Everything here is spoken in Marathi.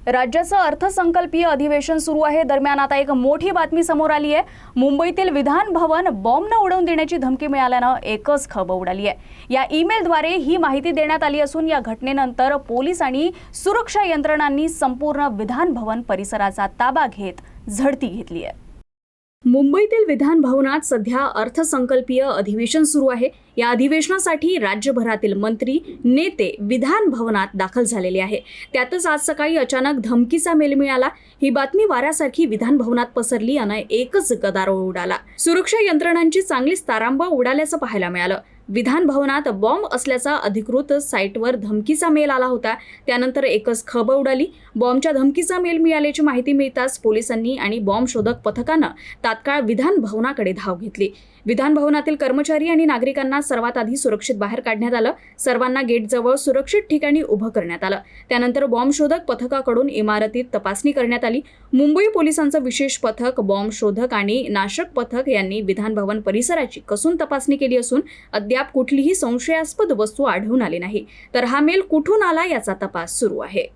राज्याचं अर्थसंकल्पीय अधिवेशन सुरू आहे। दरम्यान आता एक मोठी बातमी समोर आली आहे। मुंबईतील विधान भवन बॉम्बनं उडवून देण्याची धमकी मिळाल्यानं एकच खळबळ उडाली आहे। या ईमेलद्वारे ही माहिती देण्यात आली असून या घटनेनंतर पोलीस आणि सुरक्षा यंत्रणांनी संपूर्ण विधान भवन परिसराचा ताबा घेत झडती घेतली आहे। मुंबईतील विधान भवनात सध्या अर्थसंकल्पीय अधिवेशन सुरू आहे। या अधिवेशनासाठी राज्यभरातील मंत्री, नेते विधान भवनात दाखल झालेले आहे। त्यातच आज सकाळी अचानक धमकीचा मेल मिळाला। ही बातमी वाऱ्यासारखी विधान भवनात पसरली आणि एकच गदारोळ उडाला। सुरक्षा यंत्रणांची चांगलीच तारांबळ उडाल्याचं पाहायला मिळालं। विधान भवनात बॉम्ब असल्याचा अधिकृत साईटवर धमकीचा मेल आला होता। त्यानंतर एकच खळबळ उडाली। बॉम्बच्या धमकीचा मेल मिळाल्याची माहिती मिळताच पोलिसांनी आणि बॉम्ब शोधक पथकानं तात्काळ विधान भवनाकडे धाव घेतली। विधान भवनातील कर्मचारी आणि नागरिकांना सर्वात आधी सुरक्षित बाहेर काढण्यात आलं। सर्वांना गेटजवळ सुरक्षित ठिकाणी उभं करण्यात आलं। त्यानंतर बॉम्ब शोधक पथकाकडून इमारतीत तपासणी करण्यात आली। मुंबई पोलिसांचं विशेष पथक, बॉम्ब शोधक आणि नाशक पथक यांनी विधान भवन परिसराची कसून तपासणी केली असून अद्याप कुठलीही संशयास्पद वस्तू आढळून आली नाही। तर हा मेल कुठून आला याचा तपास सुरू आहे।